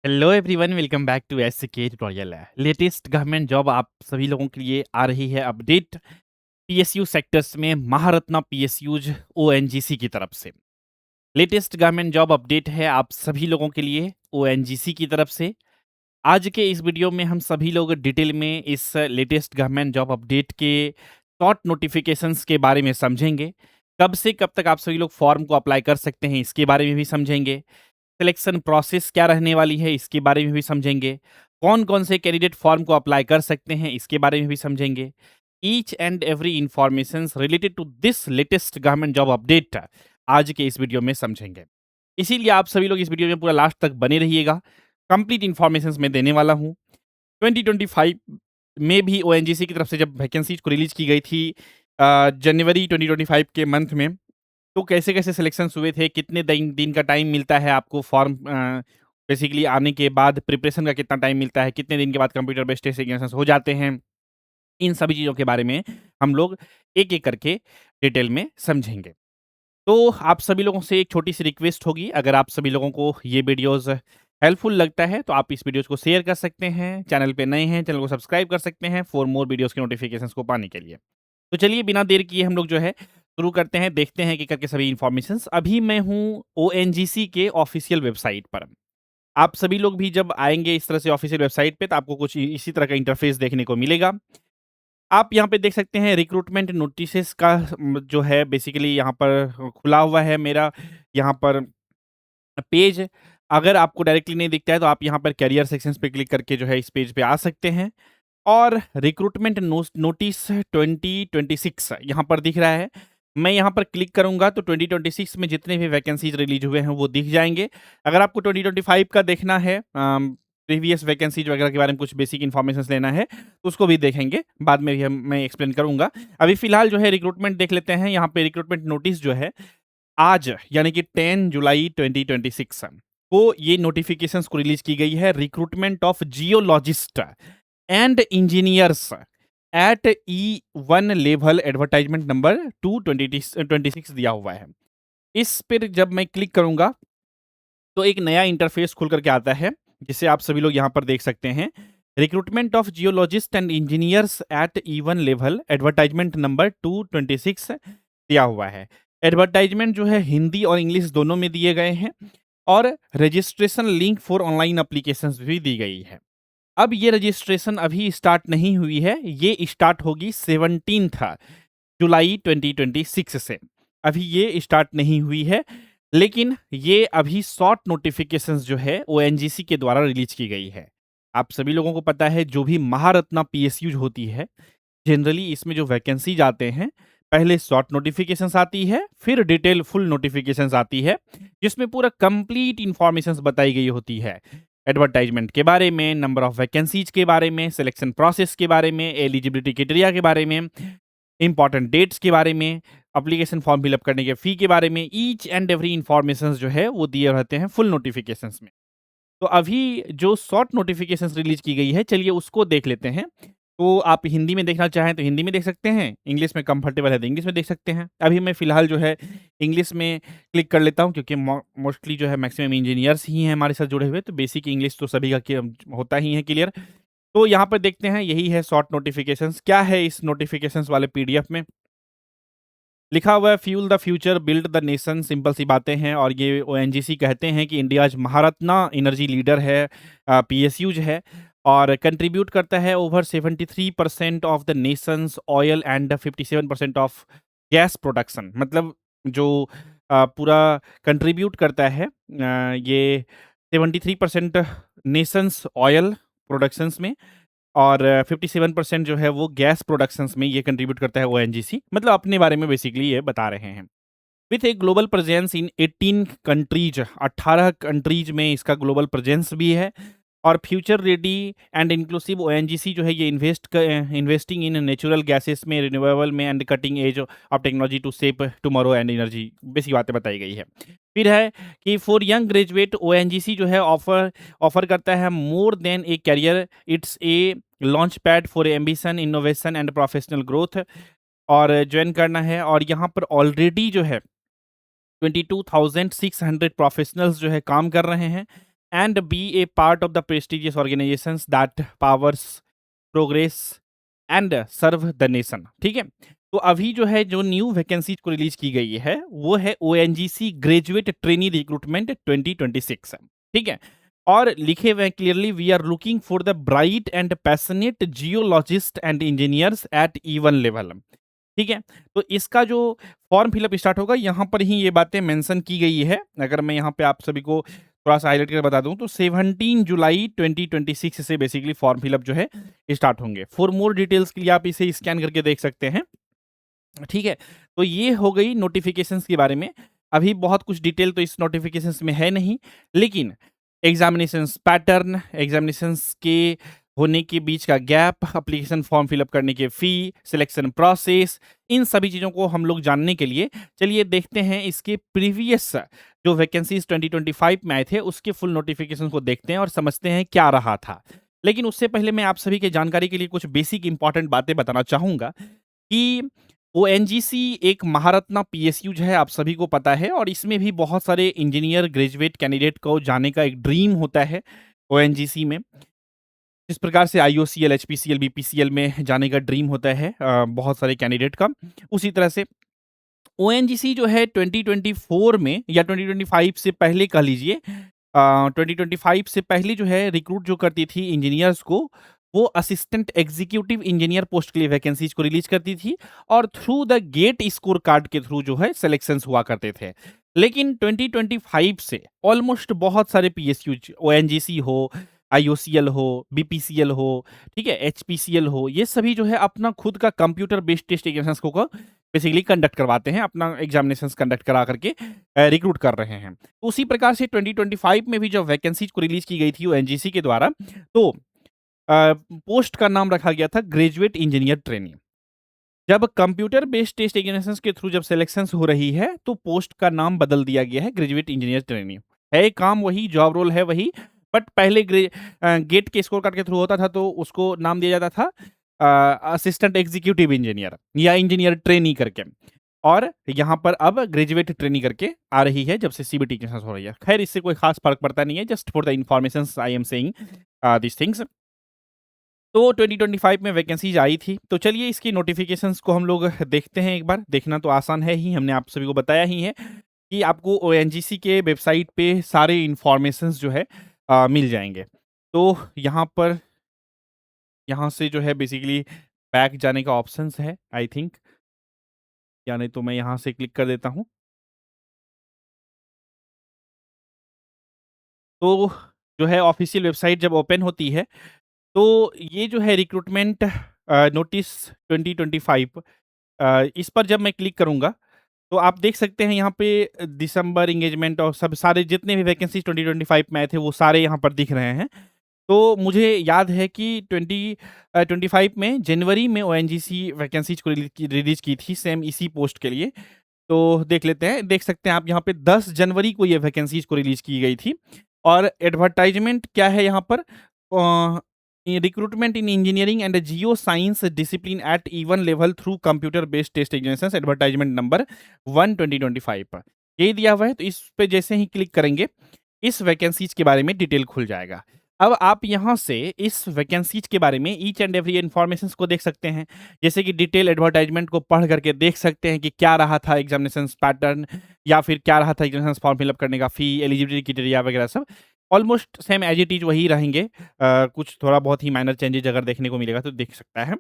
Hello everyone, welcome back to SK tutorial. Latest government job आप सभी लोगों के लिए आ रही है अपडेट। पीएसयू सेक्टर्स में महारत्ना पीएसयूज ओएनजीसी की तरफ से लेटेस्ट गवर्नमेंट जॉब अपडेट है आप सभी लोगों के लिए ओएनजीसी की तरफ से। आज के इस वीडियो में हम सभी लोग डिटेल में इस लेटेस्ट गवर्नमेंट जॉब अपडेट के शॉर्ट नोटिफिकेशंस के बारे में समझेंगे। कब से कब तक आप सभी लोग फॉर्म को अप्लाई कर सकते हैं इसके बारे में भी समझेंगे। सिलेक्शन प्रोसेस क्या रहने वाली है इसके बारे में भी समझेंगे। कौन-कौन से कैंडिडेट फॉर्म को अप्लाई कर सकते हैं इसके बारे में भी समझेंगे। Each and every informations related to this latest government job update आज के इस वीडियो में समझेंगे। इसीलिए आप सभी लोग इस वीडियो में पूरा लास्ट तक बने रहिएगा। कंप्लीट इन्फॉर्मेशंस मैं देने वाला हूँ। 2025 में भी ओएनजीसी की तरफ से जब वैकेंसीज को रिलीज़ की गई थी जनवरी 2025 के मंथ में, तो कैसे-कैसे सिलेक्शंस हुए थे, कितने दिन दिन का टाइम मिलता है आपको फॉर्म बेसिकली आने के बाद प्रिपरेशन का कितना टाइम मिलता है, कितने दिन के बाद कंप्यूटर बेस्ड टेस्ट एग्जामिनेशंस हो जाते हैं, इन सभी चीज़ों के बारे में हम लोग एक-एक करके डिटेल में समझेंगे। तो आप सभी लोगों से एक छोटी-सी रिक्वेस्ट होगी, अगर आप सभी लोगों को ये वीडियोज़ हेल्पफुल लगता है, तो आप इस वीडियोज़ को शेयर कर सकते हैं। चैनल पे नए हैं, चैनल को सब्सक्राइब कर सकते हैं फॉर मोर वीडियोज़ के नोटिफिकेशंस को पाने के लिए। तो चलिए बिना देर किए हम लोग जो है शुरू करते हैं, देखते हैं कि करके सभी इन्फॉर्मेशंस। अभी मैं हूँ ओएनजीसी के ऑफिशियल वेबसाइट पर। आप सभी लोग भी जब आएँगे इस तरह से ऑफिशियल वेबसाइट पे, तो आपको कुछ इसी तरह का इंटरफेस देखने को मिलेगा। आप यहाँ पे देख सकते हैं रिक्रूटमेंट नोटिसेस का जो है बेसिकली यहाँ पर खुला हुआ है मेरा यहाँ पर पेज। अगर आपको डायरेक्टली नहीं दिखता है तो आप यहाँ पर करियर सेक्शंस पे क्लिक करके जो है इस पेज पे आ सकते हैं। और रिक्रूटमेंट नोटिस 2026 यहाँ पर दिख रहा है। मैं यहाँ पर क्लिक करूँगा तो 2026 में जितने भी वैकेंसीज रिलीज हुए हैं वो दिख जाएँगे। अगर आपको 2025 का देखना है प्रीवियस वैकेंसीज वगैरह के बारे में कुछ बेसिक इन्फॉर्मेशंस लेना है, तो उसको भी देखेंगे। बाद में भी मैं एक्सप्लेन करूँगा। अभी फ़िलहाल जो है रिक्रूटमेंट देख लेते हैं। यहाँ पे रिक्रूटमेंट नोटिस जो है आज यानी कि 10 जुलाई 2026 को ये नोटिफिकेशंस को रिलीज़ की गई है। Recruitment of geologist and engineers at E1 level advertisement number 226 दिया हुआ है। इस पर जब मैं क्लिक करूंगा तो एक नया इंटरफेस खुल करके आता है, जिसे आप सभी लोग यहाँ पर देख सकते हैं। Recruitment of geologist and engineers at E1 level advertisement number 226 दिया हुआ है। एडवर्टाइजमेंट जो है हिंदी और इंग्लिश दोनों में दिए गए हैं और registration link for online applications भी दी गई है। अब ये रजिस्ट्रेशन अभी स्टार्ट नहीं हुई है, ये स्टार्ट होगी 17 जुलाई 2026 से। अभी ये स्टार्ट नहीं हुई है, लेकिन ये अभी शॉर्ट नोटिफिकेशंस जो है ओएनजीसी के द्वारा रिलीज की गई है। आप सभी लोगों को पता है जो भी महारत्ना पीएसयूज होती है, जनरली इसमें जो वैकेंसीज आते हैं, पहले शॉर्ट नोटिफिकेशंस आती है, फिर डिटेल फुल नोटिफिकेशंस आती है, जिसमें पूरा कंप्लीट इन्फॉर्मेशंस बताई गई होती है। एडवर्टाइजमेंट के बारे में, नंबर ऑफ वैकेंसीज के बारे में, सिलेक्शन प्रोसेस के बारे में, एलिजिबिलिटी क्राइटेरिया के बारे में, इंपॉर्टेंट डेट्स के बारे में, एप्लीकेशन फॉर्म फिलअप करने के फी के बारे में, ईच एंड एवरी इन्फॉर्मेशंस जो है वो दिए रहते हैं फुल नोटिफिकेशंस में। तो अभी जो शॉर्ट नोटिफिकेशंस रिलीज की गई है, चलिए उसको देख लेते हैं। तो आप हिंदी में देखना चाहें तो हिंदी में देख सकते हैं, इंग्लिश में कंफर्टेबल है तो इंग्लिश में देख सकते हैं। अभी मैं फ़िलहाल जो है इंग्लिश में क्लिक कर लेता हूँ, क्योंकि मोस्टली जो है मैक्सिमम इंजीनियर्स ही हैं हमारे साथ जुड़े हुए, तो बेसिक इंग्लिश तो सभी का होता ही है क्लियर। तो यहाँ पर देखते हैं, यही है शॉर्ट नोटिफिकेशंस। क्या है इस नोटिफिकेशंस वाले पीडीएफ में? लिखा हुआ है fuel the future build the nation. Simple सी बातें हैं, और ये ओएनजीसी कहते हैं कि इंडिया आज महारत्ना एनर्जी लीडर है, पीएसयूज है, और कंट्रीब्यूट करता है over 73% of the Nations oil and 57% of gas production. मतलब जो पूरा कंट्रीब्यूट करता है ये 73% नेशंस ऑयल प्रोडक्शंस में, और 57% जो है वो गैस प्रोडक्शंस में ये कंट्रीब्यूट करता है ओएनजीसी। मतलब अपने बारे में बेसिकली ये बता रहे हैं। With a global presence in 18 countries, 18 countries में इसका ग्लोबल प्रेजेंस भी है। और future ready and inclusive ONGC जो है ये इन्वेस्टिंग इन नेचुरल गैसेस में, रिन्यूएबल में, and cutting edge of technology to save tomorrow and energy. Basic बातें बताई गई है। फिर है कि फॉर यंग ग्रेजुएट ओएनजीसी जो है ऑफर करता है more than a career, it's a launch pad for ambition, innovation and professional growth. और ज्वाइन करना है, और यहाँ पर ऑलरेडी जो है 22,600 प्रोफेशनल्स जो है काम कर रहे हैं। And be a part of the prestigious organisations that powers progress and serve the nation. ठीक है, तो अभी जो है जो न्यू वैकेंसीज को रिलीज की गई है वो है ओएनजीसी ग्रेजुएट ट्रेनी रिक्रूटमेंट 2026। ठीक है, और लिखे हुए clearly, we are looking for the bright and passionate geologist and engineers at even level. ठीक है, तो इसका जो फॉर्म फिलअप स्टार्ट होगा यहाँ पर ही ये बातें मेंशन की गई है। अगर मैं यहाँ पे आप सभी को थोड़ा सा हाईलाइट करके बता दूं तो 17 जुलाई 2026 से बेसिकली फॉर्म फिलअप जो है स्टार्ट होंगे। फॉर मोर डिटेल्स के लिए आप इसे स्कैन करके देख सकते हैं। ठीक है, तो ये हो गई नोटिफिकेशंस के बारे में। अभी बहुत कुछ डिटेल तो इस नोटिफिकेशंस में है नहीं, लेकिन एग्जामिनेशंस पैटर्न, एग्जामिनेशंस के होने के बीच का गैप, एप्लीकेशन फॉर्म फिलअप करने के फी, सिलेक्शन प्रोसेस, इन सभी चीज़ों को हम लोग जानने के लिए चलिए देखते हैं इसके प्रीवियस जो वैकेंसीज 2025 में आए थे उसके फुल नोटिफिकेशन को देखते हैं और समझते हैं क्या रहा था। लेकिन उससे पहले मैं आप सभी के जानकारी के लिए कुछ बेसिक इंपॉर्टेंट बातें बताना चाहूँगा कि ओएनजीसी एक महारत्ना पीएसयू जो है आप सभी को पता है, और इसमें भी बहुत सारे इंजीनियर ग्रेजुएट कैंडिडेट को जाने का एक ड्रीम होता है ओएनजीसी में। जिस प्रकार से आईओसीएल, एचपीसीएल, बीपीसीएल में जाने का ड्रीम होता है बहुत सारे कैंडिडेट का, उसी तरह से ओएनजीसी जो है 2024 में या 2025 से पहले कह लीजिए, 2025 से पहले जो है रिक्रूट जो करती थी इंजीनियर्स को, वो असिस्टेंट एग्जीक्यूटिव इंजीनियर पोस्ट के लिए वैकेंसीज को रिलीज करती थी और through the GATE score card के थ्रू जो है सिलेक्शंस हुआ करते थे। लेकिन 2025 से ऑलमोस्ट बहुत सारे पीएसयू, ओएनजीसी हो, आईओसीएल हो, बीपीसीएल हो, ठीक है, एचपीसीएल हो, ये सभी जो है अपना खुद का कंप्यूटर बेस्ड टेस्ट एग्जामिनेशंस को बेसिकली कंडक्ट करवाते हैं, अपना एग्जामिनेशंस कंडक्ट करा करके रिक्रूट कर रहे हैं। तो उसी प्रकार से 2025 में भी जब वैकेंसीज को रिलीज की गई थी ओएनजीसी के द्वारा, तो पोस्ट का नाम रखा गया था ग्रेजुएट इंजीनियर ट्रेनी। जब कंप्यूटर बेस्ड टेस्ट एग्जामिनेशंस के थ्रू जब सिलेक्शंस हो रही है तो पोस्ट का नाम बदल दिया गया है ग्रेजुएट इंजीनियर ट्रेनी। है काम वही, जॉब रोल है वही, बट पहले गेट के स्कोर कार्ड के थ्रू होता था तो उसको नाम दिया जाता था असिस्टेंट एग्जीक्यूटिव इंजीनियर या इंजीनियर ट्रेनी करके, और यहाँ पर अब ग्रेजुएट ट्रेनी करके आ रही है जब से सीबीटी एग्जामिनेशंस हो रही है। खैर इससे कोई खास फर्क पड़ता नहीं है, just for the information I am saying this things. तो 2025 में वैकेंसीज आई थी, तो चलिए इसकी नोटिफिकेशंस को हम लोग देखते हैं एक बार। देखना तो आसान है ही, हमने आप सभी को बताया ही है कि आपको ओएनजीसी के वेबसाइट पे सारे इंफॉर्मेशंस जो है मिल जाएंगे। तो यहाँ पर, यहाँ से जो है बेसिकली बैक जाने का ऑप्शंस है आई थिंक, या नहीं तो मैं यहाँ से क्लिक कर देता हूँ। तो जो है ऑफिशियल वेबसाइट जब ओपन होती है तो ये जो है रिक्रूटमेंट नोटिस 2025, इस पर जब मैं क्लिक करूँगा तो आप देख सकते हैं यहाँ पे दिसंबर एंगेजमेंट और सब सारे जितने भी वैकेंसीज 2025 में आए थे वो सारे यहाँ पर दिख रहे हैं। तो मुझे याद है कि 2025 में जनवरी में ओएनजीसी वैकेंसीज को रिलीज की थी सेम इसी पोस्ट के लिए। तो देख लेते हैं, देख सकते हैं आप यहाँ पे 10 जनवरी को ये वैकेंसीज को रिलीज की गई थी। और एडवर्टाइजमेंट क्या है यहाँ पर, recruitment in engineering and geo science discipline at even level through computer based test examinations, advertisement number 1 2025 पर यही दिया हुआ है। तो इस पे जैसे ही क्लिक करेंगे इस वैकेंसीज के बारे में डिटेल खुल जाएगा। अब आप यहाँ से इस वैकेंसीज के बारे में ईच एंड एवरी इन्फॉर्मेशन को देख सकते हैं, जैसे कि डिटेल एडवर्टाइजमेंट को पढ़ करके देख सकते हैं कि क्या रहा था एग्जामिनेशन पैटर्न, या फिर क्या रहा था एग्जामिनेशन फॉर्म फिलअप करने का फी, एलिजिबिलिटी क्राइटेरिया वगैरह सब almost same as it is वही रहेंगे। कुछ थोड़ा बहुत ही माइनर चेंजेज अगर देखने को मिलेगा तो देख सकता है।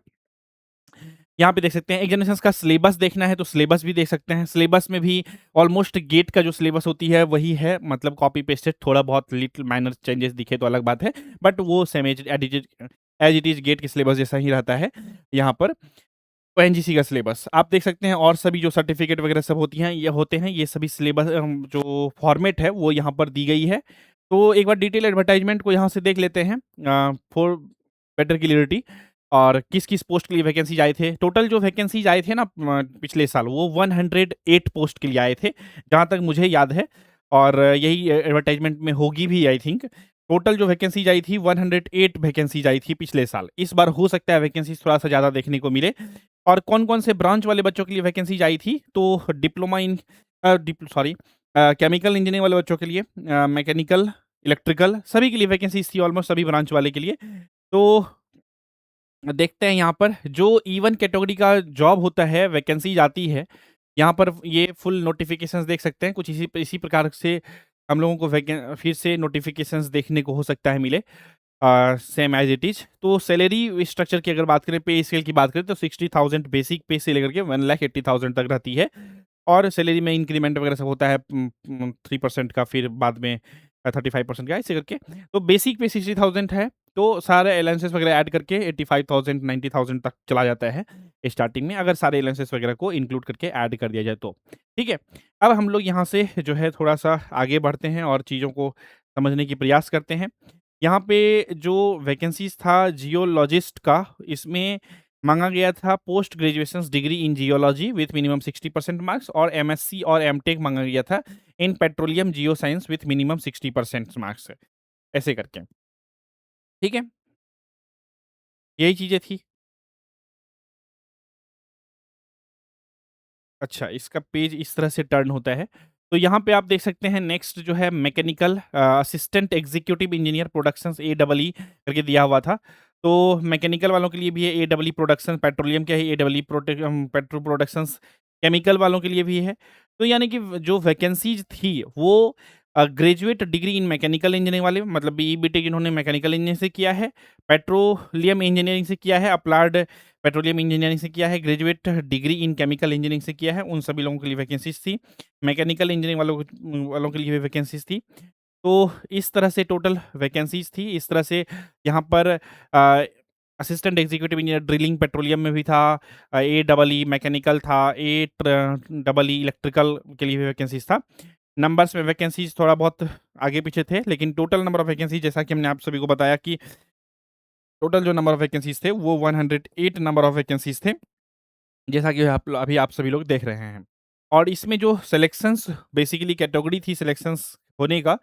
यहाँ पे देख सकते हैं एग्जामिनेशंस का सिलेबस देखना है तो सिलेबस भी देख सकते हैं। सिलेबस में भी ऑलमोस्ट गेट का जो सिलेबस होती है वही है, मतलब कॉपी पेस्टेड, थोड़ा बहुत लिटिल माइनर चेंजेस दिखे तो अलग बात है, बट वो same as it is GATE के सिलेबस जैसा ही रहता है। यहाँ पर ओएनजीसी का सिलेबस आप देख सकते हैं, और सभी जो सर्टिफिकेट वगैरह सब होती हैं ये होते हैं, ये सभी सिलेबस जो फॉर्मेट है वो यहाँ पर दी गई है। तो एक बार डिटेल एडवर्टाइजमेंट को यहाँ से देख लेते हैं फॉर बेटर क्लियरिटी, और किस किस पोस्ट के लिए वैकेंसीज आए थे। टोटल जो वैकेंसीज आए थे ना पिछले साल वो 108 पोस्ट के लिए आए थे जहाँ तक मुझे याद है, और यही एडवर्टाइजमेंट में होगी भी आई थिंक। टोटल जो वैकेंसीज आई थी 108 वैकेंसीज आई थी पिछले साल। इस बार हो सकता है वैकेंसीज थोड़ा सा ज़्यादा देखने को मिले। और कौन कौन से ब्रांच वाले बच्चों के लिए वैकेंसीज आई थी, तो डिप्लोमा इन केमिकल इंजीनियरिंग वाले बच्चों के लिए, मैकेनिकल इलेक्ट्रिकल, सभी के लिए वैकेंसीज़ थी ऑलमोस्ट सभी ब्रांच वाले के लिए। तो देखते हैं यहाँ पर जो E1 कैटेगरी का जॉब होता है, वैकेंसीज़ आती है, यहाँ पर ये फुल नोटिफ़िकेशंस देख सकते हैं। कुछ इसी प्रकार से हम लोगों को फिर से नोटिफ़िकेशंस देखने को हो सकता है मिले, सेम एज़ इट इज़। तो सैलरी स्ट्रक्चर की अगर बात करें, पे स्केल की बात करें तो 60,000 बेसिक पे से लेकर के 1,80,000 तक रहती है। और सैलरी में इंक्रीमेंट वगैरह सब होता है 3% का, फिर बाद में 35% का, ऐसे करके। तो बेसिक पे 60,000 है, तो सारे अलाउंसेस वगैरह ऐड करके 85,000 90,000 तक चला जाता है स्टार्टिंग में, अगर सारे अलाउंसेस वगैरह को इंक्लूड करके ऐड कर दिया जाए तो। ठीक है? अब हम लोग यहाँ से जो है थोड़ा-सा आगे बढ़ते हैं और चीज़ों को समझने की प्रयास करते हैं। यहाँ पे जो वैकेंसीज़ था जियोलॉजिस्ट का, इसमें माँगा गया था post graduations degree in geology with minimum 60% marks, और एमएससी और एमटेक माँगा गया था in petroleum geoscience with minimum 60% marks, ऐसे करके। ठीक है? यही चीज़ें थी। अच्छा, इसका पेज इस तरह से टर्न होता है। तो यहाँ पे आप देख सकते हैं नेक्स्ट जो है mechanical assistant executive engineer productions एडबलई करके दिया हुआ था। तो मैकेनिकल वालों के लिए भी है एडबलई प्रोडक्शन, पेट्रोलियम के है एडबलई पेट्रो प्रोडक्शंस, केमिकल वालों के लिए भी है। तो यानी कि जो वैकेंसीज़ थी वो graduate degree in mechanical engineering वाले, मतलब बीई बीटेक इन्होंने मैकेनिकल इंजीनियरिंग से किया है, पेट्रोलियम इंजीनियरिंग से किया है, अप्लाइड पेट्रोलियम इंजीनियरिंग से किया है, graduate degree in chemical engineering से किया है, उन सभी लोगों के लिए वैकेंसीज़ थी। मैकेनिकल इंजीनियरिंग वालों के लिए भी वैकेंसीज़ थी। तो इस तरह से टोटल वैकेंसीज़ थी। इस तरह से यहाँ पर assistant executive engineer drilling petroleum में भी था, एईई मैकेनिकल था, एईई इलेक्ट्रिकल के लिए भी वैकेंसीज़ था। नंबर्स में वैकेंसीज़ थोड़ा बहुत आगे-पीछे थे, लेकिन टोटल नंबर ऑफ वैकेंसी जैसा कि हमने आप सभी को बताया कि टोटल जो नंबर ऑफ वैकेंसीज़ थे वो 108 नंबर ऑफ वैकेंसीज़ थे, जैसा कि अभी आप सभी लोग देख रहे हैं। और इसमें जो सिलेक्शंस बेसिकली कैटेगरी थी सिलेक्शंस होने का,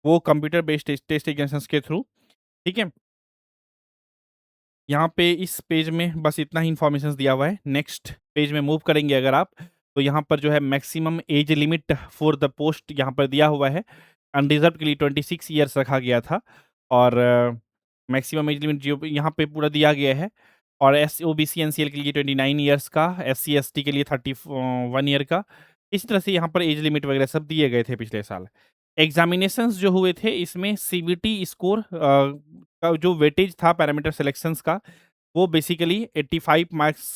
वो कंप्यूटर बेस्ड टेस्ट एग्जामिनेशंस के थ्रू, ठीक है? यहाँ पे इस पेज में बस इतना ही इन्फॉर्मेशंस दिया हुआ है। नेक्स्ट पेज में मूव करेंगे अगर आप, तो यहाँ पर जो है maximum age limit for the post यहाँ पर दिया हुआ है। अनरिज़र्व्ड के लिए 26 ईयर्स रखा गया था, और मैक्सिमम एज लिमिट जो यहाँ पे पूरा दिया गया है। और ओबीसी एनसीएल के लिए 29 ईयर्स का, एससी एसटी के लिए 31 ईयर का। इस तरह से यहाँ पर एज लिमिट वगैरह सब दिए गए थे पिछले साल। एग्ज़ामिनेशंस जो हुए थे इसमें सीबीटी स्कोर का जो वेटेज था पैरामीटर सिलेक्शंस का, वो बेसिकली 85 मार्क्स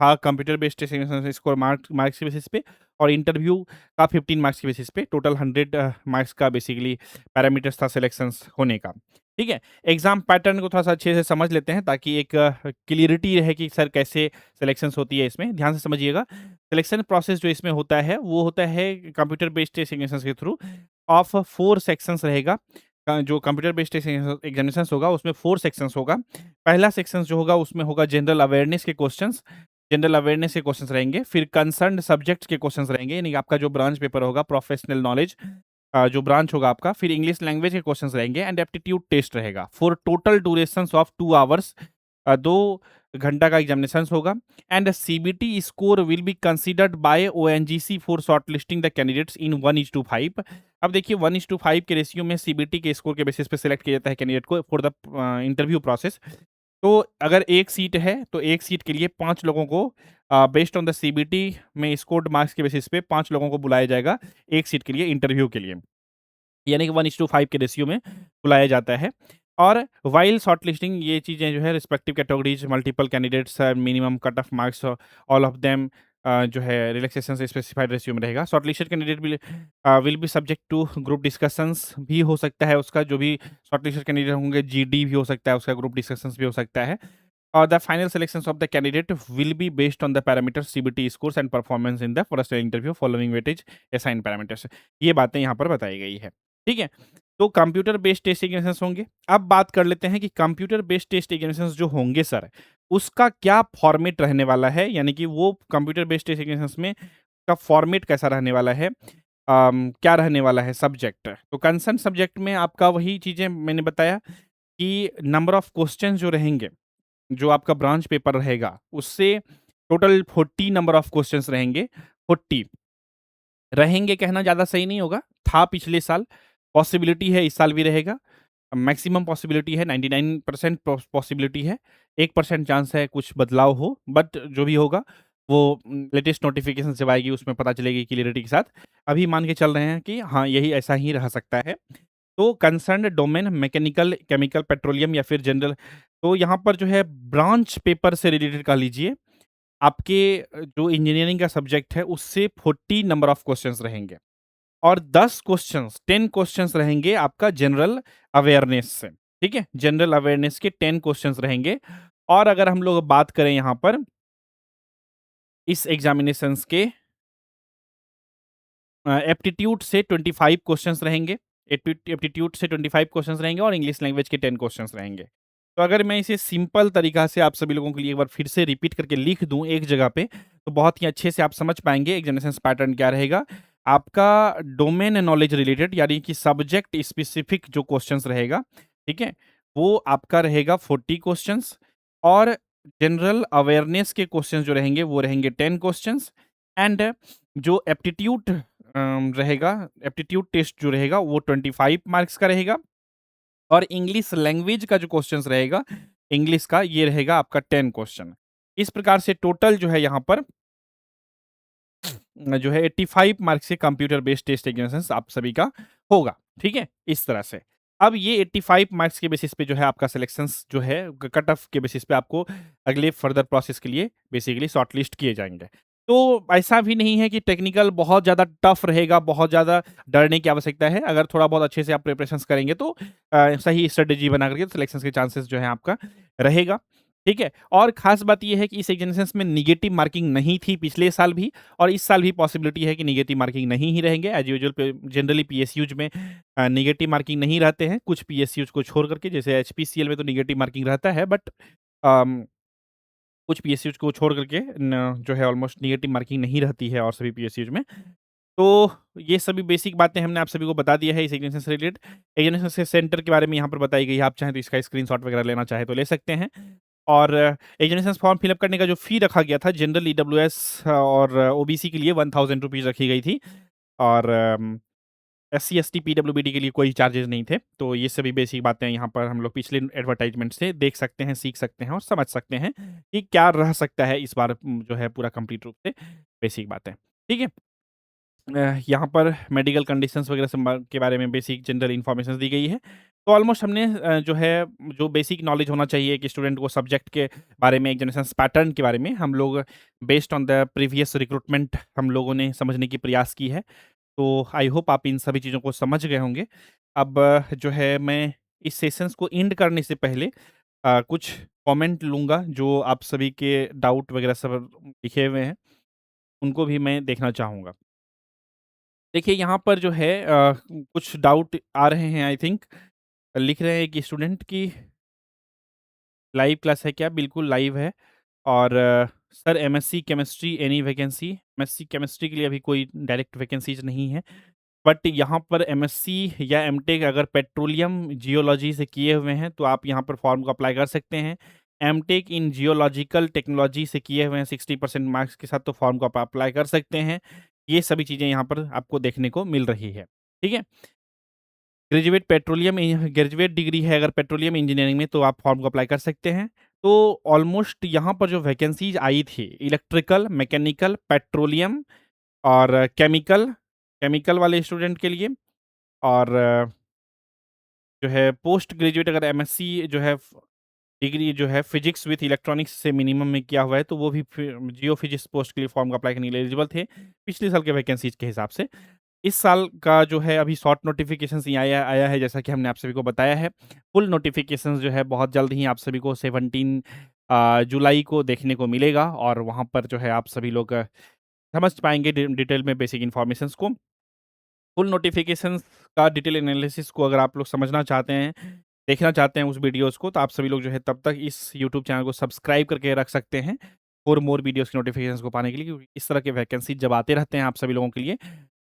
था computer based examination score marks के बेसिस पे, और इंटरव्यू का 15 मार्क्स के बेसिस पे टोटल 100 मार्क्स का बेसिकली पैरामीटर्स था सिलेक्शंस होने का। ठीक है? एग्ज़ाम पैटर्न को थोड़ा-सा अच्छे से समझ लेते हैं ताकि एक क्लियरिटी रहे कि सर कैसे सिलेक्शंस होती है इसमें, ध्यान से समझिएगा। सिलेक्शन प्रोसेस जो इसमें होता है, वो होता है कंप्यूटर बेस्ड एग्जामिनेशंस के थ्रू ऑफ 4 सेक्शंस रहेगा। जो कंप्यूटर बेस्ड एग्जामिनेशंस होगा उसमें 4 सेक्शंस होगा। पहला सेक्शंस जो होगा उसमें होगा जनरल अवेयरनेस के क्वेश्चंस, जनरल अवेयरनेस के क्वेश्चंस रहेंगे। फिर कंसर्न्ड सब्जेक्ट्स के क्वेश्चंस रहेंगे, यानी कि आपका जो ब्रांच पेपर होगा प्रोफेशनल नॉलेज जो ब्रांच होगा आपका। फिर इंग्लिश लैंग्वेज के क्वेश्चंस रहेंगे एंड एप्टीट्यूड टेस्ट रहेगा for total durations of 2 hours. 2 घंटा का एग्जामिनेशंस होगा, and CBT score will be considered bye ONGC for shortlisting the candidates in 1:5। अब देखिए 1:5 के रेशियो में सीबीटी के स्कोर के बेसिस पे सिलेक्ट किया जाता है कैंडिडेट को फॉर द इंटरव्यू प्रोसेस। तो अगर 1 सीट है, तो 1 सीट के लिए 5 लोगों को बेस्ड ऑन द सीबीटी में स्कोर्ड मार्क्स के बेसिस पे 5 लोगों को बुलाया जाएगा 1 सीट के लिए इंटरव्यू के लिए। यानी कि 1:5 के रेशियो में बुलाया जाता है। और व्हाइल शॉर्टलिस्टिंग ये चीज़ें जो है respective categories multiple candidates minimum cut off marks all of them जो है रिलैक्सेशन से स्पेसिफाइड रेशियो में रहेगा। Shortlisted candidate will be subject to group discussions भी हो सकता है उसका, जो भी शॉर्टलिस्टेड कैंडिडेट होंगे जीडी भी हो सकता है उसका, ग्रुप डिस्कशंस भी हो सकता है। और the final selections of the candidate will be based on the parameter CBT scores and performance in the first interview following weightage assign parameters. ये बातें यहाँ पर बताई गई है। ठीक है? तो कंप्यूटर बेस्ड टेस्ट एग्जामिनेशंस होंगे। अब बात कर लेते हैं कि कंप्यूटर बेस्ड टेस्ट एग्जामिनेशंस जो होंगे सर, उसका क्या फॉर्मेट रहने वाला है, यानी कि वो कंप्यूटर बेस्ड टेस्ट एग्जामिनेशंस में का फॉर्मेट कैसा रहने वाला है, क्या रहने वाला है सब्जेक्ट। तो कंसर्न सब्जेक्ट में आपका वही चीज़ें मैंने बताया कि नंबर ऑफ क्वेश्चन जो रहेंगे, जो आपका ब्रांच पेपर रहेगा, उससे टोटल 40 नंबर ऑफ क्वेश्चंस रहेंगे। 40 रहेंगे कहना ज़्यादा सही नहीं होगा, था पिछले साल। पॉसिबिलिटी है इस साल भी रहेगा। मैक्सिमम पॉसिबिलिटी है 99% पॉसिबिलिटी है, 1% चांस है कुछ बदलाव हो, बट जो भी होगा वो लेटेस्ट नोटिफिकेशन जब आएगी उसमें पता चलेगी क्लियरिटी के साथ। अभी मान के चल रहे हैं कि हाँ, यही ऐसा ही रह सकता है। तो concerned domain mechanical, chemical, petroleum या फिर जनरल, तो यहाँ पर जो है ब्रांच पेपर से रिलेटेड कह लीजिए, आपके जो इंजीनियरिंग का सब्जेक्ट है उससे 40 नंबर ऑफ क्वेश्चंस रहेंगे और 10 क्वेश्चंस 10 क्वेश्चंस रहेंगे आपका जनरल अवेयरनेस से, ठीक है? जनरल अवेयरनेस के 10 क्वेश्चंस रहेंगे। और अगर हम लोग बात करें यहाँ पर इस एग्जामिनेशंस के एप्टीट्यूड से 25 क्वेश्चंस रहेंगे, एप्टीट्यूड से 25 क्वेश्चंस रहेंगे और इंग्लिश लैंग्वेज के 10 क्वेश्चंस रहेंगे। तो अगर मैं इसे सिंपल तरीका से आप सभी लोगों के लिए एक बार फिर से रिपीट करके लिख दूं एक जगह पे, तो बहुत ही अच्छे से आप समझ पाएंगे एग्जामिनेशन पैटर्न क्या रहेगा। आपका डोमेन नॉलेज रिलेटेड यानी कि सब्जेक्ट स्पेसिफिक जो क्वेश्चंस रहेगा, ठीक है, वो आपका रहेगा 40 क्वेश्चंस और जनरल अवेयरनेस के क्वेश्चंस जो रहेंगे वो रहेंगे 10 क्वेश्चंस एंड जो एप्टीट्यूड रहेगा, एप्टीट्यूड टेस्ट जो रहेगा वो 25 मार्क्स का रहेगा और इंग्लिश लैंग्वेज का जो क्वेश्चंस रहेगा, इंग्लिश का ये रहेगा आपका 10 क्वेश्चन। इस प्रकार से टोटल जो है यहाँ पर जो है 85 मार्क्स से कंप्यूटर बेस्ड टेस्ट एग्जामिनेशन आप सभी का होगा, ठीक है? इस तरह से। अब ये 85 मार्क्स के बेसिस पे जो है आपका सिलेक्शंस जो है कट ऑफ के बेसिस पे आपको अगले फर्दर प्रोसेस के लिए बेसिकली शॉर्टलिस्ट किए जाएँगे। तो ऐसा भी नहीं है कि टेक्निकल बहुत ज़्यादा टफ रहेगा, बहुत ज़्यादा डरने की आवश्यकता है। अगर थोड़ा बहुत अच्छे से आप प्रिपरेशंस करेंगे तो सही स्ट्रेटेजी बना करके सिलेक्शंस के चांसेस जो है आपका रहेगा, ठीक है? और ख़ास बात ये है कि इस एग्जामिनेशंस में नेगेटिव मार्किंग नहीं थी पिछले साल भी और इस साल भी पॉसिबिलिटी है कि नेगेटिव मार्किंग नहीं ही रहेंगे। एज़ यूजुअल जनरली पीएसयूज़ में नेगेटिव मार्किंग नहीं रहते हैं, कुछ पीएसयूज़ को छोड़ करके, जैसे एचपीसीएल में तो नेगेटिव मार्किंग रहता है बट अम, कुछ पीएसयूज़ को छोड़ करके न जो है ऑलमोस्ट नेगेटिव मार्किंग नहीं रहती है और सभी पीएसयूज़ में। तो ये सभी बेसिक बातें हमने आप सभी को बता दिया है इस एग्जामिनेशन से रिलेटेड। एग्जामिनेशन से सेंटर के बारे में यहाँ पर बताई गई है, आप चाहें तो इसका स्क्रीनशॉट वगैरह लेना चाहें तो ले सकते हैं। और एग्जामिनेशन फॉर्म फिलअप करने का जो फ़ी रखा गया था जनरल ईडब्ल्यूएस और ओबीसी के लिए 1000 रुपीज़ रखी गई थी और एससी, एसटी, पीडब्ल्यूबीडी के लिए कोई चार्जेज़ नहीं थे। तो ये सभी बेसिक बातें यहाँ पर हम लोग पिछले एडवर्टाइज़मेंट से देख सकते हैं, सीख सकते हैं और समझ सकते हैं कि क्या रह सकता है इस बार जो है पूरा कंप्लीट रूप से बेसिक बातें। ठीक है? यहाँ पर मेडिकल कंडीशंस वगैरह के बारे में बेसिक जनरल इन्फॉर्मेशन दी गई है। तो ऑलमोस्ट हमने जो है जो बेसिक नॉलेज होना चाहिए कि स्टूडेंट को सब्जेक्ट के बारे में, एग्जामिनेशन पैटर्न के बारे में हम लोग based on the previous recruitment हम लोगों ने समझने की प्रयास की है। तो आई होप आप इन सभी चीज़ों को समझ गए होंगे। अब जो है मैं इस सेशंस को एंड करने से पहले कुछ कमेंट लूँगा जो आप सभी के डाउट वगैरह सब लिखे हुए हैं, उनको भी मैं देखना चाहूँगा। देखिए यहाँ पर जो है कुछ डाउट आ रहे हैं आई थिंक, लिख रहे हैं कि स्टूडेंट की लाइव क्लास है क्या? बिल्कुल लाइव है और sir MSc chemistry any vacancy? MSc chemistry के लिए अभी कोई डायरेक्ट वैकेंसीज़ नहीं है। बट यहाँ पर एमएससी या एमटेक अगर पेट्रोलियम जियोलॉजी से किए हुए हैं तो आप यहाँ पर फॉर्म को अप्लाई कर सकते हैं। एमटेक इन जियोलॉजिकल टेक्नोलॉजी से किए हुए हैं 60% मार्क्स के साथ तो फॉर्म को आप अप्लाई कर सकते हैं। ये सभी चीज़ें यहाँ पर आपको देखने को मिल रही है। ठीक है? ग्रेजुएट डिग्री है अगर पेट्रोलियम इंजीनियरिंग में तो आप फॉर्म को अप्लाई कर सकते हैं। तो ऑलमोस्ट यहाँ पर जो वैकेंसीज़ आई थी इलेक्ट्रिकल, मैकेनिकल, पेट्रोलियम और केमिकल, केमिकल वाले स्टूडेंट के लिए और जो है पोस्ट ग्रेजुएट अगर एमएससी जो है डिग्री जो है फिजिक्स विथ इलेक्ट्रॉनिक्स से मिनिमम में किया हुआ है तो वो भी जियो फिजिक्स पोस्ट के लिए फॉर्म को अप्लाई करने के लिए एलिजिबल थे पिछले साल के वैकेंसीज के हिसाब से। इस साल का जो है अभी शॉर्ट नोटिफिकेशन आया आया है जैसा कि हमने आप सभी को बताया है। फुल नोटिफिकेशन जो है बहुत जल्द ही आप सभी को 17 जुलाई को देखने को मिलेगा और वहाँ पर जो है आप सभी लोग समझ पाएंगे डिटेल में बेसिक इन्फॉर्मेशंस को। फुल नोटिफिकेशंस का डिटेल एनालिसिस को अगर आप लोग समझना चाहते हैं, देखना चाहते हैं उस वीडियोज़ को, तो आप सभी लोग जो है तब तक इस यूट्यूब चैनल को सब्सक्राइब करके रख सकते हैं फॉर मोर वीडियोज़ की नोटिफिकेशंस को पाने के लिए, क्योंकि इस तरह के वैकेंसी जब आते रहते हैं आप सभी लोगों के लिए,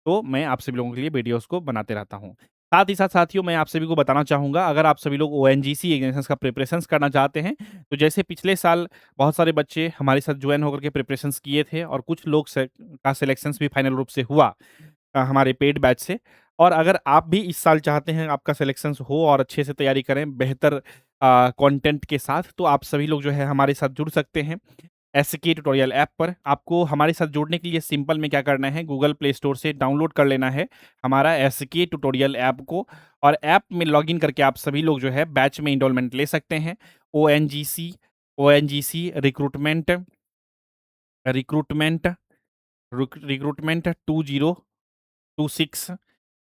तो मैं आप सभी लोगों के लिए वीडियोज़ को बनाते रहता हूँ। साथ ही साथ साथियों मैं आप सभी को बताना चाहूँगा अगर आप सभी लोग ओएनजीसी एग्जामिनेशंस का प्रिपरेशंस करना चाहते हैं, तो जैसे पिछले साल बहुत सारे बच्चे हमारे साथ जॉइन होकर के प्रिपरेशंस किए थे और कुछ लोग का सिलेक्शंस भी फाइनल रूप से हुआ हमारे पेड बैच से। और अगर आप भी इस साल चाहते हैं आपका सिलेक्शंस हो और अच्छे से तैयारी करें बेहतर कंटेंट के साथ, तो आप सभी लोग जो है हमारे साथ जुड़ सकते हैं एसके ट्यूटोरियल ऐप पर। आपको हमारे साथ जुड़ने के लिए सिंपल में क्या करना है, गूगल प्ले स्टोर से डाउनलोड कर लेना है हमारा एसके ट्यूटोरियल ऐप को, और ऐप में लॉगिन करके आप सभी लोग जो है बैच में इनरोलमेंट ले सकते हैं। ONGC ONGC recruitment recruitment recruitment 2026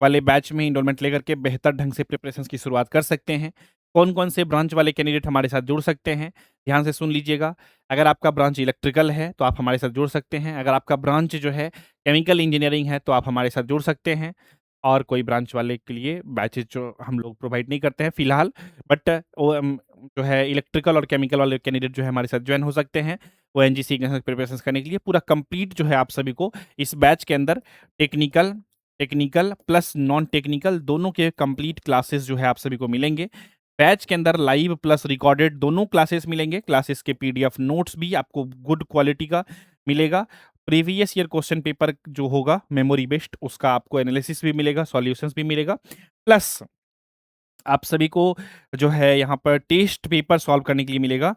वाले बैच में इनरोलमेंट लेकर के बेहतर ढंग से प्रिपरेशंस की शुरुआत कर सकते हैं। कौन-कौन से ब्रांच वाले कैंडिडेट हमारे साथ जुड़ सकते हैं? ध्यान से सुन लीजिएगा। अगर आपका ब्रांच इलेक्ट्रिकल है, तो आप हमारे साथ जुड़ सकते हैं। अगर आपका ब्रांच जो है केमिकल इंजीनियरिंग है, तो आप हमारे साथ जुड़ सकते हैं। और कोई ब्रांच वाले के लिए बैचेज़ जो हम लोग प्रोवाइड नहीं करते हैं फ़िलहाल, बट जो है इलेक्ट्रिकल और केमिकल वाले कैंडिडेट जो है हमारे साथ जॉइन हो सकते हैं। ओएनजीसी एग्ज़ाम की प्रिपरेशंस करने के लिए पूरा कंप्लीट जो है आप सभी को इस बैच के अंदर technical technical plus non technical दोनों के कंप्लीट क्लासेस जो है आप सभी को मिलेंगे। बैच के अंदर लाइव प्लस रिकॉर्डेड दोनों क्लासेस मिलेंगे। क्लासेस के पीडीएफ नोट्स भी आपको गुड क्वालिटी का मिलेगा। प्रीवियस ईयर क्वेश्चन पेपर जो होगा मेमोरी बेस्ड, उसका आपको एनालिसिस भी मिलेगा, सॉल्यूशंस भी मिलेगा। प्लस आप सभी को जो है यहाँ पर टेस्ट पेपर सॉल्व करने के लिए मिलेगा।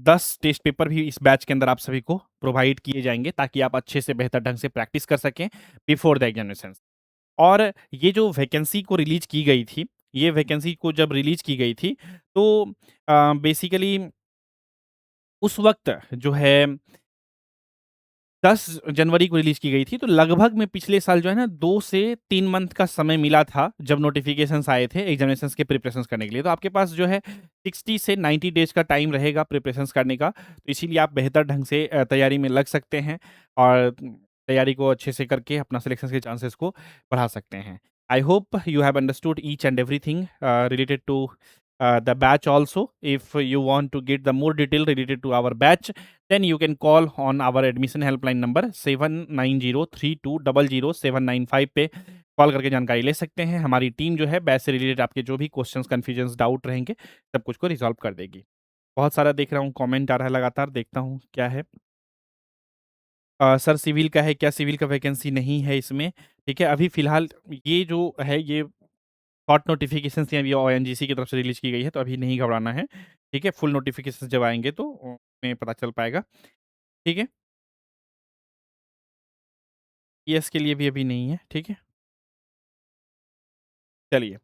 10 टेस्ट पेपर भी इस बैच के अंदर आप सभी को प्रोवाइड किए जाएँगे, ताकि आप अच्छे से बेहतर ढंग से प्रैक्टिस कर सकें बिफोर द एग्ज़ामिनेशंस। और ये जो वैकेंसी को रिलीज़ की गई थी, ये वैकेंसी को जब रिलीज़ की गई थी, तो बेसिकली उस वक़्त जो है 10 जनवरी को रिलीज़ की गई थी, तो लगभग में पिछले साल जो है ना 2 से 3 मंथ का समय मिला था, जब नोटिफ़िकेशंस आए थे एग्ज़ामिनेशंस के प्रिपरेशंस करने के लिए। तो आपके पास जो है 60 से 90 डेज़ का टाइम रहेगा प्रिपरेशंस करने का, तो इसीलिए आप बेहतर ढंग से तैयारी में लग सकते हैं और तैयारी को अच्छे से करके अपना सिलेक्शन के चांसेस को बढ़ा सकते हैं। I hope you have understood each and everything related to the batch also. If you want to get the more detail related to our batch, then you can call on our admission helpline number 7903200795 पे call करके जानकारी ले सकते हैं। हमारी team जो है batch से रिलेटेड आपके जो भी क्वेश्चंस, कन्फ्यूजन्स, डाउट रहेंगे, सब कुछ को रिज़ॉल्व कर देगी। बहुत सारा देख रहा हूँ कमेंट आ रहा है लगातार, देखता हूँ क्या है। सर सिविल का है क्या? सिविल का वैकेंसी नहीं है इसमें, ठीक है? अभी फ़िलहाल ये जो है ये हॉट नोटिफ़िकेशंस हैं, अभी ओएनजीसी की तरफ से रिलीज़ की गई है, तो अभी नहीं घबराना है, ठीक है? फुल नोटिफ़िकेशंस जब आएँगे तो में पता चल पाएगा, ठीक है? पीएस के लिए भी अभी नहीं है, ठीक है? चलिए,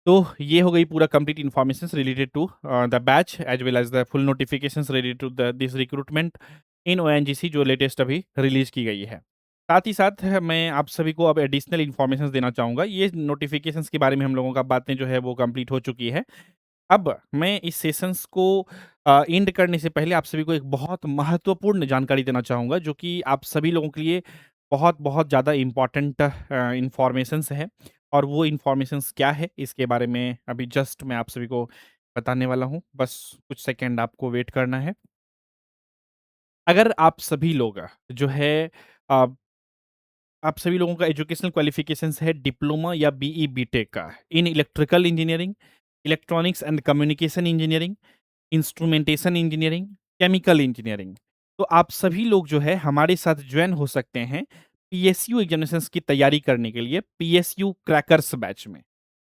तो ये हो गई पूरा complete informations related to the batch as well as the full notifications related to the this recruitment in ONGC जो लेटेस्ट अभी रिलीज़ की गई है। साथ ही साथ मैं आप सभी को अब एडिशनल इन्फॉर्मेशंस देना चाहूँगा। ये नोटिफ़िकेशंस के बारे में हम लोगों का बातें जो है वो कंप्लीट हो चुकी है। अब मैं इस सेशंस को एंड करने से पहले आप सभी को एक बहुत महत्वपूर्ण जानकारी देना चाहूँगा, जो कि आप सभी लोगों के लिए बहुत-बहुत ज़्यादा इम्पोर्टेंट इन्फॉर्मेशंस है। और वो इन्फॉर्मेशंस क्या है, इसके बारे में अभी जस्ट मैं आप सभी को बताने वाला हूँ। बस कुछ सेकंड आपको वेट करना है। अगर आप सभी लोग जो है अ आप सभी लोगों का एजुकेशनल क्वालिफ़िकेशंस है डिप्लोमा या बीई बीटेक का in electrical engineering, electronics and communication engineering, instrumentation engineering, chemical engineering. तो आप सभी लोग जो है हमारे साथ जॉइन हो सकते हैं पीएसयू एग्ज़ामिनेशंस की तैयारी करने के लिए पीएसयू क्रैकर्स बैच में।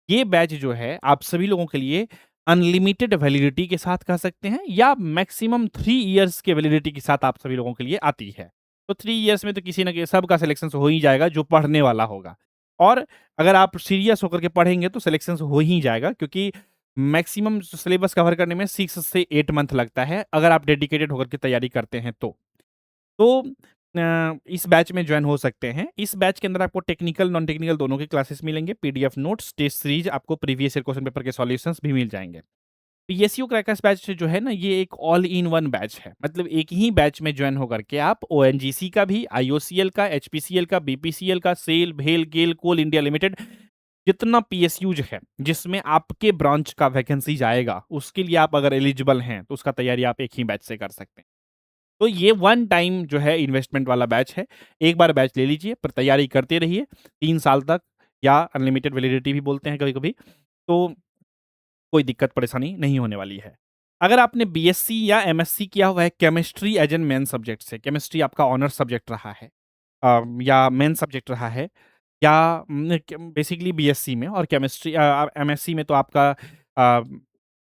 ये बैच जो है आप सभी लोगों के लिए अनलिमिटेड वैलिडिटी के साथ कह सकते हैं, या मैक्सिमम 3 इयर्स के वैलिडिटी के साथ आप सभी लोगों के लिए आती है। तो 3 इयर्स में तो किसी न कि सबका सिलेक्शन हो ही जाएगा जो पढ़ने वाला होगा। और अगर आप सीरियस होकर के पढ़ेंगे तो सिलेक्शन हो ही जाएगा, क्योंकि मैक्सिमम सिलेबस कवर करने में 6 से 8 मंथ लगता है, अगर आप डेडिकेटेड होकर के तैयारी करते हैं तो। तो इस बैच में जॉइन हो सकते हैं। इस बैच के अंदर आपको टेक्निकल, नॉन टेक्निकल दोनों के क्लासेस मिलेंगे, पीडीएफ नोट्स, टेस्ट सीरीज, आपको प्रीवियस ईयर क्वेश्चन पेपर के सॉल्यूशंस भी मिल जाएँगे। पीएसयू क्रैकर्स बैच जो है ना, ये एक ऑल इन वन बैच है। मतलब एक ही बैच में जॉइन होकर के आप ओएनजीसी का भी, आईओसीएल का, एचपीसीएल का, बीपीसीएल का, सेल, भेल, गेल, कोल इंडिया लिमिटेड, जितना पीएसयूज है, जिसमें आपके ब्रांच का वैकेंसीज आएगा, उसके लिए आप अगर एलिजिबल हैं, तो उसका तैयारी आप एक ही बैच से कर सकते हैं। तो ये वन टाइम जो है इन्वेस्टमेंट वाला बैच है। एक बार बैच ले लीजिए, पर तैयारी करते रहिए 3 साल तक, या अनलिमिटेड वैलिडिटी भी बोलते हैं कभी-कभी। तो कोई दिक्कत परेशानी नहीं होने वाली है। अगर आपने बीएससी या एमएससी किया हुआ है chemistry as an main subject से, केमिस्ट्री आपका ऑनर्स सब्जेक्ट रहा है या मेन सब्जेक्ट रहा है, या बेसिकली बीएससी में, और केमिस्ट्री एमएससी में तो आपका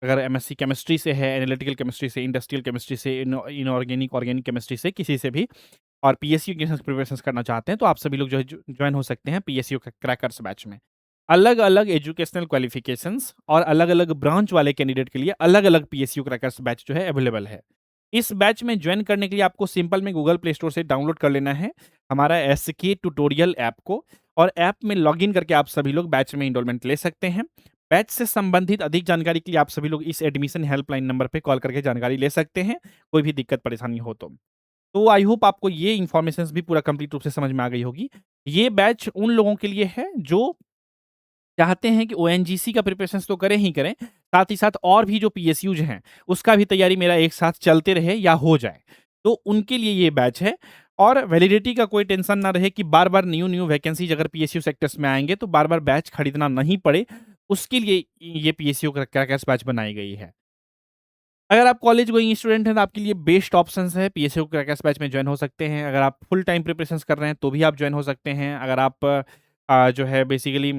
अगर एमएससी केमिस्ट्री से है, एनालिटिकल केमिस्ट्री से, इंडस्ट्रियल केमिस्ट्री से, इनऑर्गेनिक, ऑर्गेनिक केमिस्ट्री से, किसी से भी, और पीएसयू की प्रिपरेशंस करना चाहते हैं, तो आप सभी लोग जो है ज्वाइन हो सकते हैं पीएसयू क्रैकर्स बैच में। अलग-अलग एजुकेशनल क्वालिफिकेशंस और अलग-अलग ब्रांच वाले कैंडिडेट के लिए अलग-अलग पीएसयू क्रैकर्स बैच जो है अवेलेबल है। इस बैच में ज्वाइन करने के लिए आपको सिंपल में गूगल प्ले स्टोर से डाउनलोड कर लेना है हमारा एसके ट्यूटोरियल ऐप को, और ऐप में लॉगिन करके आप सभी लोग बैच में एनरोलमेंट ले सकते हैं। बैच से संबंधित अधिक जानकारी के लिए आप सभी लोग इस एडमिशन हेल्पलाइन नंबर पे कॉल करके जानकारी ले सकते हैं, कोई भी दिक्कत परेशानी हो तो। तो आई होप आपको ये इन्फॉर्मेशंस भी पूरा कंप्लीट रूप से समझ में आ गई होगी। ये बैच उन लोगों के लिए है जो चाहते हैं कि ओएनजीसी का प्रिपरेशंस तो करें ही करें, साथ ही साथ और भी जो पीएसयूज हैं, उसका भी तैयारी मेरा एक साथ चलते रहे या हो जाए। तो उनके लिए ये बैच है, और वैलिडिटी का कोई टेंशन ना रहे कि बार-बार न्यू-न्यू वैकेंसीज अगर पीएसयू सेक्टर्स में आएँगे, तो बार-बार बैच खरीदना नहीं पड़े, उसके लिए ये पीएसयू क्रैकर्स बैच बनाई गई है। अगर आप कॉलेज गोइंग स्टूडेंट हैं, तो आपके लिए बेस्ट ऑप्शंस है, पीएसयू क्रैकर्स बैच में जॉइन हो सकते हैं। अगर आप फुल टाइम प्रिपरेशंस कर रहे हैं, तो भी आप जॉइन हो सकते हैं। अगर आप जो है बेसिकली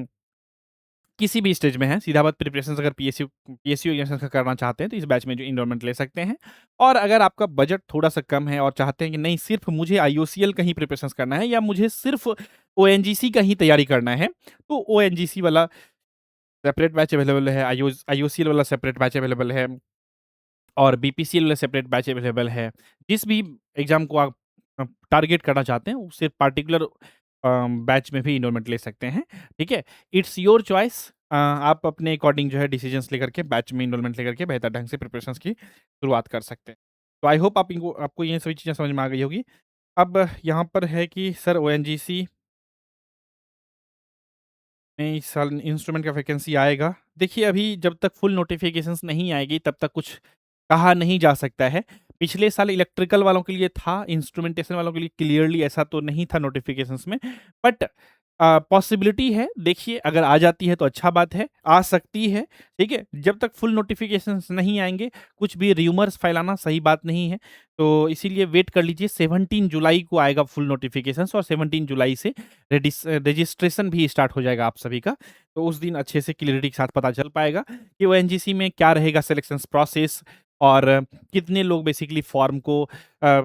किसी भी स्टेज में हैं, सीधा बात प्रिपरेशंस अगर पीएसयू एग्जामिनेशंस का करना चाहते हैं, तो इस बैच में जो एनरोलमेंट ले सकते हैं। और अगर आपका बजट थोड़ा-सा कम है और चाहते हैं कि नहीं सिर्फ़ मुझे आईओसीएल का ही प्रिपरेशंस करना है, या मुझे सिर्फ़ ओएनजीसी का ही तैयारी करना है, तो ओएनजीसी वाला सेपरेट बैच अवेलेबल है, आईओसीएल वाला सेपरेट बैच अवेलेबल है, और बीपीसीएल वाला सेपरेट बैच अवेलेबल है। जिस भी एग्ज़ाम को आप टारगेट करना चाहते हैं, उससे पार्टिकुलर बैच में भी एनरोलमेंट ले सकते हैं, ठीक है? It's your choice. आप अपने अकॉर्डिंग जो है डिसीजंस लेकर के बैच में एनरोलमेंट लेकर के बेहतर ढंग से प्रिपरेशंस की शुरुआत कर सकते हैं। तो आई होप आपको ये सभी चीज़ें समझ में आ गई होगी। अब यहाँ पर है कि सर ओएनजीसी में इस साल इंस्ट्रूमेंट का वैकेंसी आएगा। देखिए, अभी जब तक फुल नोटिफ़िकेशंस नहीं आएगी, तब तक कुछ कहा नहीं जा सकता है। पिछले साल इलेक्ट्रिकल वालों के लिए था, इंस्ट्रूमेंटेशन वालों के लिए क्लियरली ऐसा तो नहीं था नोटिफ़िकेशंस में, बट पॉसिबिलिटी है, देखिए अगर आ जाती है तो अच्छा बात है, आ सकती है, ठीक है? जब तक फुल नोटिफ़िकेशंस नहीं आएँगे, कुछ भी र्यूमर्स फैलाना सही बात नहीं है, तो इसीलिए वेट कर लीजिए। 17 जुलाई को आएगा फुल नोटिफ़िकेशंस, और 17 जुलाई से रजिस्ट्रेशन भी स्टार्ट हो जाएगा आप सभी का। तो उस दिन अच्छे से क्लियरिटी के साथ पता चल पाएगा कि ओएनजीसी में क्या रहेगा सिलेक्शंस प्रोसेस, और कितने लोग बेसिकली फॉर्म को अ,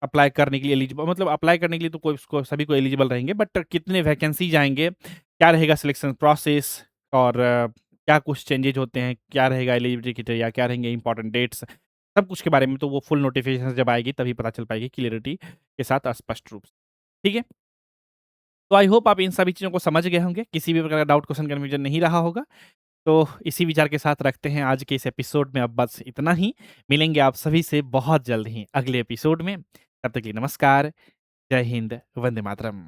अप्लाई करने के लिए एलिजिबल, मतलब अप्लाई करने के लिए तो कोई उसको सभी को एलिजिबल रहेंगे, बट कितने वैकेंसीज आएँगे, क्या रहेगा सिलेक्शन प्रोसेस, और क्या कुछ चेंजेज होते हैं, क्या रहेगा एलिजिबिलिटी क्राइटेरिया, क्या रहेंगे इंपॉर्टेंट डेट्स, सब कुछ के बारे में तो वो फुल नोटिफ़िकेशन जब आएगी तभी पता चल पाएगी क्लियरिटी के साथ स्पष्ट रूप से। ठीक है? तो आई होप आप इन सभी चीज़ों को समझ गए होंगे, किसी भी प्रकार का डाउट, क्वेश्चन, कन्फ्यूजन नहीं रहा होगा। तो इसी विचार के साथ रखते हैं आज के इस एपिसोड में अब बस इतना ही। मिलेंगे आप सभी से बहुत जल्द ही अगले एपिसोड में। तब तक के लिए नमस्कार, जय हिंद, वंदे मातरम।